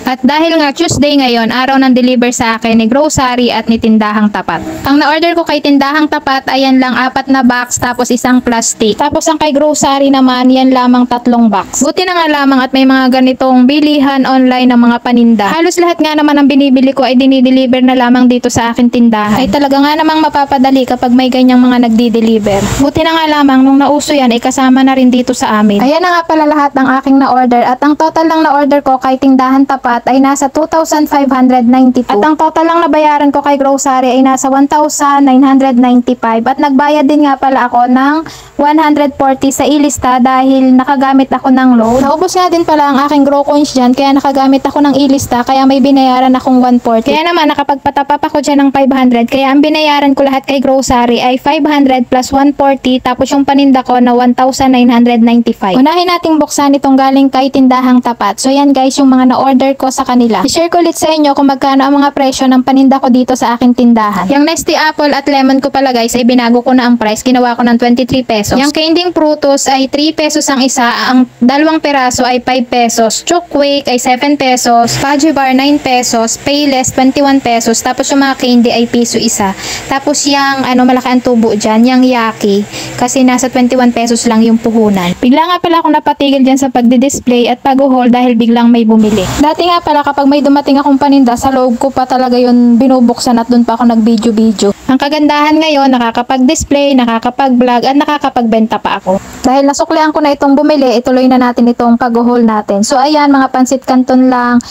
At dahil nga Tuesday ngayon, araw ng deliver sa akin ni Grocery at ni Tindahang Tapat. Ang na-order ko kay Tindahang Tapat, ayan lang 4 na box tapos isang plastic. Tapos ang kay Grocery naman, yan lamang 3 box. Buti na nga lamang at may mga ganitong bilihan online ng mga paninda. Halos lahat nga naman ang binibili ko ay dinideliver na lamang dito sa akin tindahan. Ay talaga nga namang mapapadali kapag may ganyang mga nagdi-deliver. Buti na nga lamang nung nauso yan ay kasama na rin dito sa amin. Ayan na nga pala lahat ng aking na-order at ang total lang na-order ko kay Tindahan Tapat ay nasa 2,592. At ang total lang na bayaran ko kay Grocery ay nasa 1,995 at nagbayad din nga pala ako ng 140 sa ilista dahil nakagamit ako ng load. Naubos nga din pala ang aking Grow Coins dyan kaya nakagamit ako ng ilista kaya may binayaran akong 140. Kaya naman nakapagpatapap ako dyan ng 500 kaya ang binayaran ko lahat kay Grocery ay 500 plus 140 tapos yung paninda ko na 1,995. Unahin nating buksan itong galing kay Tindahang Tapat. So yan guys yung mga na-order ko sa kanila. I-share ko ulit sa inyo kung magkano ang mga presyo ng paninda ko dito sa aking tindahan. Yung Nesty Apple at Lemon ko pala guys ay binago ko na ang price. Ginawa ko ng 23 pesos. Yung Candying Frutos ay 3 pesos ang isa. Ang 2 peraso ay 5 pesos. Chocolate ay 7 pesos. Fudgy Bar 9 pesos. Payless 21 pesos. Tapos yung mga candy ay piso isa. Tapos yung malaki ang tubo dyan, yung Yaki. Kasi nasa 21 pesos lang yung puhunan. Bigla nga pala ako napatigil dyan sa pagdi-display at pag-haul dahil biglang may bumili. Dati nga pala kapag may dumating akong paninda, sa loob ko pa talaga yun binubuksan at dun pa ako nag-video-video. Ang kagandahan ngayon, nakakapag-display, nakakapag-vlog at nakakapagbenta pa ako. Dahil nasuklian ko na itong bumili, ituloy na natin itong pag-haul natin. So ayan, mga pansit canton lang,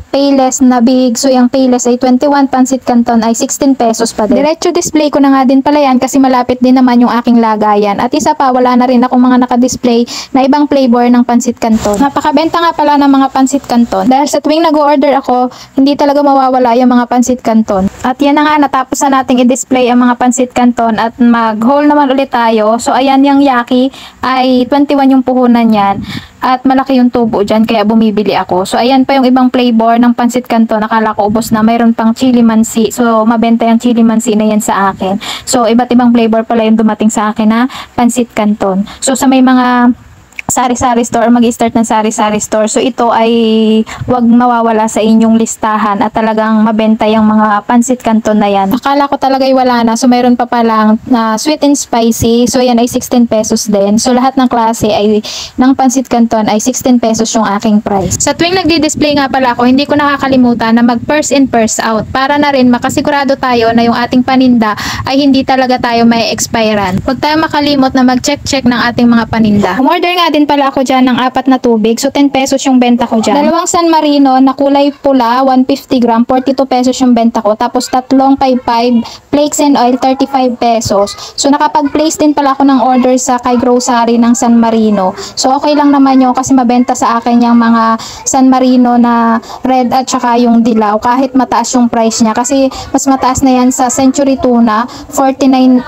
payless na big. So yung payless ay 21, pansit canton ay 16 pesos pa din. Diretso display ko na nga din pala yan kasi malapit din naman yung aking lagayan. At isa pa, wala na rin akong mga naka-display na ibang flavor ng pansit canton. Napakabenta nga pala ng mga pansit canton. Dahil sa tuwing nag-order ako, hindi talaga mawawala yung mga pansit canton. At yan na nga, natapos na nating i-display ang mga pansit canton at mag-haul naman ulit tayo. So ayan, yung Yaki ay 21 yung puhunan yan. At malaki yung tubo dyan kaya bumibili ako. So ayan pa yung ibang flavor ng pansit canton. Nakala ko ubos na. Mayroon pang chili mansi. So mabenta yung chili mansi na yan sa akin. So iba't ibang flavor pala yung dumating sa akin na pansit canton. So sa may mga sari-sari store, mag-start ng sari-sari store. So ito ay wag mawawala sa inyong listahan at talagang mabenta yung mga pansit canton na yan. Akala ko talaga ay wala na. So mayroon pa palang sweet and spicy. So yan ay 16 pesos din. So lahat ng klase ay ng pansit canton ay 16 pesos yung aking price. Sa tuwing nagdi-display nga pala ako, hindi ko nakakalimutan na mag first in first out para na rin makasigurado tayo na yung ating paninda ay hindi talaga tayo may expirean. Huwag tayo makalimot na mag-check-check ng ating mga paninda. Umorder nga din pala ako dyan ng 4 na tubig. So 10 pesos yung benta ko dyan. 2 San Marino na kulay pula, 150 gram, 42 pesos yung benta ko. Tapos 3 55 flakes and oil, 35 pesos. So nakapag-place din pala ako ng order sa kay Grocery ng San Marino. So okay lang naman yun kasi mabenta sa akin yung mga San Marino na red at saka yung dilaw. Kahit mataas yung price niya. Kasi mas mataas na yan sa Century Tuna. 42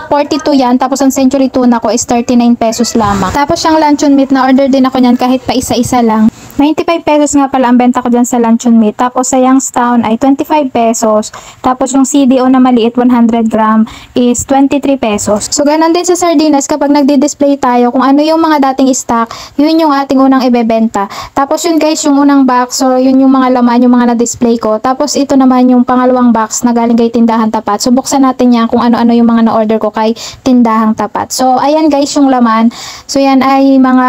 yan. Tapos ang Century Tuna ko is 39 pesos lamang. Tapos yung luncheon meat na order din ako niyan kahit pa isa-isa lang. 95 pesos nga pala ang benta ko dyan sa luncheon meat. Tapos sa Youngstown ay 25 pesos. Tapos yung CDO na maliit 100 gram is 23 pesos. So ganun din sa sardinas kapag nagdi-display tayo kung ano yung mga dating stock, yun yung ating unang ibebenta. Tapos yun guys yung unang box, so yun yung mga laman, yung mga na-display ko. Tapos ito naman yung pangalawang box na galing kay Tindahan Tapat. So buksan natin yan kung ano-ano yung mga na-order ko kay Tindahang Tapat. So ayan guys yung laman. So yan ay mga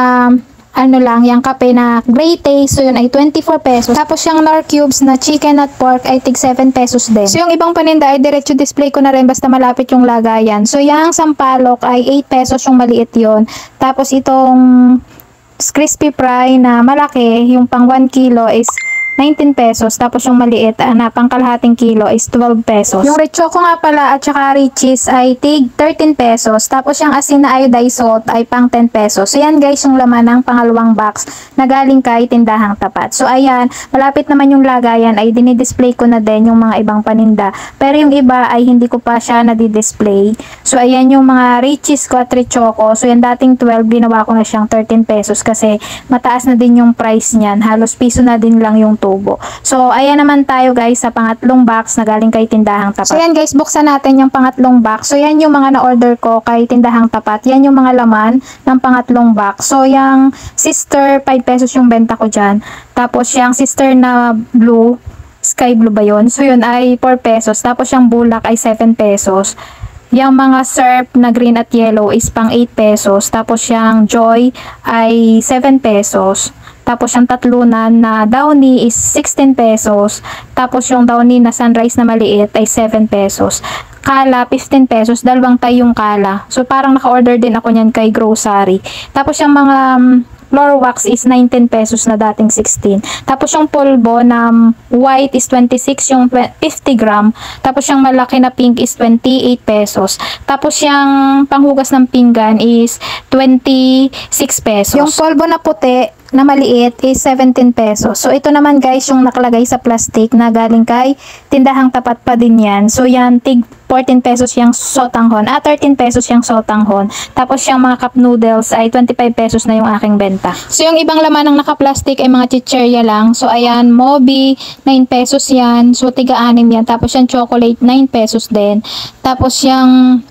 lang, yung kape na gray taste, so yun ay 24 pesos. Tapos yung Knorr cubes na chicken at pork ay tig 7 pesos din. So yung ibang paninda ay diretso display ko na rin basta malapit yung lagayan. So yung sampalok ay 8 pesos yung maliit yon. Tapos itong crispy fry na malaki, yung pang 1 kilo is 19 pesos. Tapos yung maliit na pangkalahating kilo is 12 pesos. Yung red choco nga pala at saka riches ay tig 13 pesos. Tapos yung asin na iodized salt ay pang 10 pesos. So yan guys yung laman ng pangalawang box na galing kay Tindahang Tapat. So ayan, malapit naman yung lagayan ay dinidisplay ko na din yung mga ibang paninda. Pero yung iba ay hindi ko pa siya nadidisplay. So ayan yung mga riches ko at red choco. So yan dating 12, ginawa ko na siyang 13 pesos kasi mataas na din yung price niyan. Halos piso na din lang yung tubo. So, ayan naman tayo guys sa pangatlong box na galing kay Tindahang Tapat. So, ayan guys, buksan natin yung pangatlong box. So, yan yung mga na-order ko kay Tindahang Tapat. Yan yung mga laman ng pangatlong box. So, yung sister, 5 pesos yung benta ko dyan. Tapos, yung sister na blue, sky blue ba yun? So, yun ay 4 pesos. Tapos, yung bulak ay 7 pesos. Yung mga syrup na green at yellow is pang 8 pesos. Tapos yung joy ay 7 pesos. Tapos yung tatlunan na downy is 16 pesos. Tapos yung downy na sunrise na maliit ay 7 pesos. Kala, 15 pesos. Dalawang tayong kala. So parang naka-order din ako niyan kay grocery. Tapos yung mga floor wax is 19 pesos na dating 16. Tapos yung polvo na white is 26, yung 50 gram. Tapos yung malaki na pink is 28 pesos. Tapos yung panghugas ng pinggan is 26 pesos. Yung polvo na puti na maliit is 17 pesos. So ito naman guys yung nakalagay sa plastic na galing kay Tindahang Tapat pa din yan. So yan tig 14 pesos yung sotanghon. 13 pesos yung sotanghon. Tapos yung mga cup noodles ay 25 pesos na yung aking benta. So yung ibang laman ng naka-plastic ay mga chicherya lang. So ayan, Moby, 9 pesos yan. So tiga-6 yan. Tapos yung chocolate, 9 pesos din. Tapos yung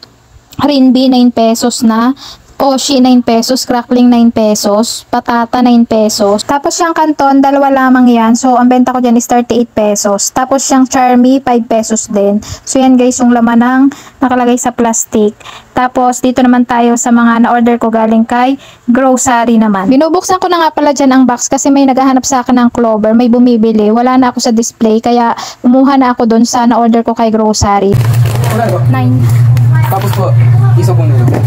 Rinby, 9 pesos na. Oshi, 9 pesos. Crackling, 9 pesos. Patata, 9 pesos. Tapos yung Canton, dalawa lamang yan. So, ang benta ko dyan is 38 pesos. Tapos yung Charmy, 5 pesos din. So, yan guys, yung laman ng nakalagay sa plastic. Tapos, dito naman tayo sa mga na-order ko galing kay grocery naman. Binubuksan ko na nga pala dyan ang box kasi may naghahanap sa akin ng Clover. May bumibili. Wala na ako sa display. Kaya, umuha na ako dun sa na-order ko kay grocery. 9. Tapos po, isa po nila.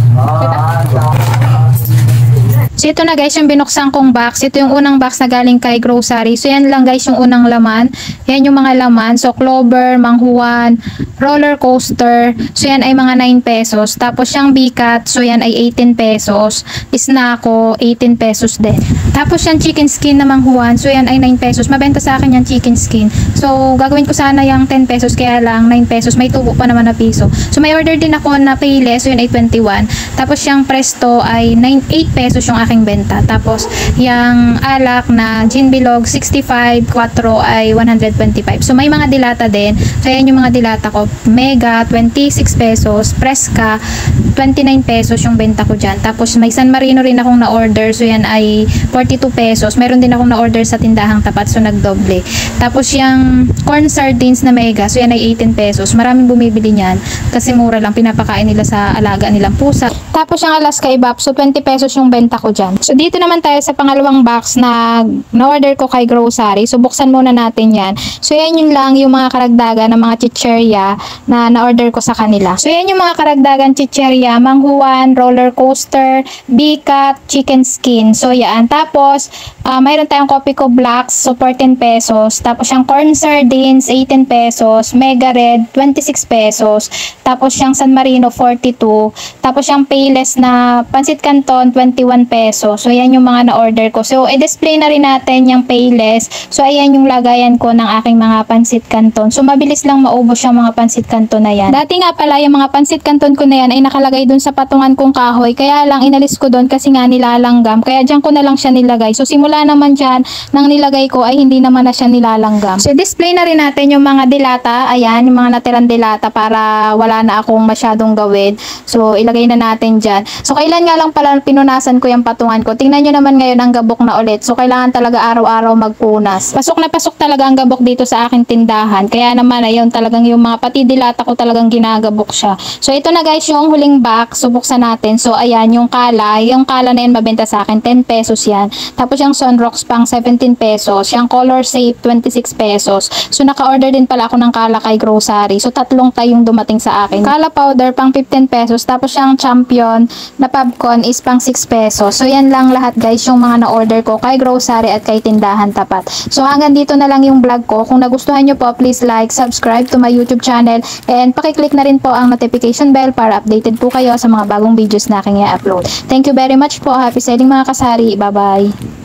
So ito na guys yung binuksan kong box. Ito yung unang box na galing kay grocery. So yan lang guys yung unang laman. Yan yung mga laman. So Clover, Manghuan, roller coaster. So yan ay mga 9 pesos. Tapos yung bikat. So yan ay 18 pesos. Isnako, 18 pesos din. Tapos yung chicken skin na Manghuan. So yan ay 9 pesos. Mabenta sa akin yung chicken skin. So gagawin ko sana yung 10 pesos. Kaya lang 9 pesos. May tubo pa naman na piso. So may order din ako na Payless. So yun ay 21. Tapos yung Presto ay 8 pesos yung aking benta. Tapos, yung alak na gin bilog, 65, 4 ay 125. So, may mga dilata din. So, yan yung mga dilata ko. Mega, 26 pesos. Fresca, 29 pesos yung benta ko dyan. Tapos, may San Marino rin akong na-order. So, yan ay 42 pesos. Meron din akong na-order sa Tindahang Tapat. So, nagdoble. Tapos, yung corn sardines na mega. So, yan ay 18 pesos. Maraming bumibili niyan. Kasi mura lang. Pinapakain nila sa alaga nilang pusa. Tapos, yung Alaska Ibap. So, 20 pesos yung benta ko dyan. So, dito naman tayo sa pangalawang box na na-order ko kay grocery. So, buksan muna natin yan. So, yan yung lang yung mga karagdagan ng mga chicherya na na-order ko sa kanila. So, yan yung mga karagdagan chicherya. Manghuan, roller coaster, bikat, chicken skin. So, yan. Tapos, mayroon tayong Copico Blacks. So, 14 pesos. Tapos, yung corn sardines, 18 pesos. Mega Red, 26 pesos. Tapos, yung San Marino, 42. Tapos, yung Payless na Pansit Canton, 21 pesos. So, ayan yung mga na-order ko. So, i-display na rin natin yung Payless. So, ayan yung lagayan ko ng aking mga Pansit Canton. So, mabilis lang maubos yung mga Pansit Canton na yan. Dati nga pala, yung mga Pansit Canton ko na yan ay nakalagay dun sa patungan kong kahoy. Kaya lang, inalis ko dun kasi nga nilalanggam. Kaya dyan ko na lang siya nilagay. So, simula naman dyan, nang nilagay ko ay hindi naman na siya nilalanggam. So, display na rin natin yung mga dilata. Ayan, yung mga natirang dilata para wala na akong masyadong gawin. So, ilagay na natin dyan. So, kailan nga lang pala pinunasan ko yung patungan ko. Tingnan nyo naman ngayon ang gabok na ulit. So, kailangan talaga araw-araw magpunas. Pasok na pasok talaga ang gabok dito sa aking tindahan. Kaya naman, ayun talagang yung mga pati dilata ko talagang ginagabok siya. So, ito na guys yung huling box. So, buksan natin. So, ayan yung kala. Yung kala na yan mabenta sa akin. 10 pesos yan. Tapos yung Sunrocks pang 17 pesos. Yung Color Safe 26 pesos. So, naka-order din pala ako ng kala kay grocery. So, tatlong tayong dumating sa akin. Kala powder pang 15 pesos. Tapos yung Champion na popcorn is pang 6 pesos. So, yan lang lahat guys yung mga na-order ko kay grocery at kay Tindahan Tapat. So, hanggang dito na lang yung vlog ko. Kung nagustuhan nyo po, please like, subscribe to my YouTube channel, and pakiclick na rin po ang notification bell para updated po kayo sa mga bagong videos na aking i-upload. Thank you very much po. Happy selling mga kasari. Bye-bye.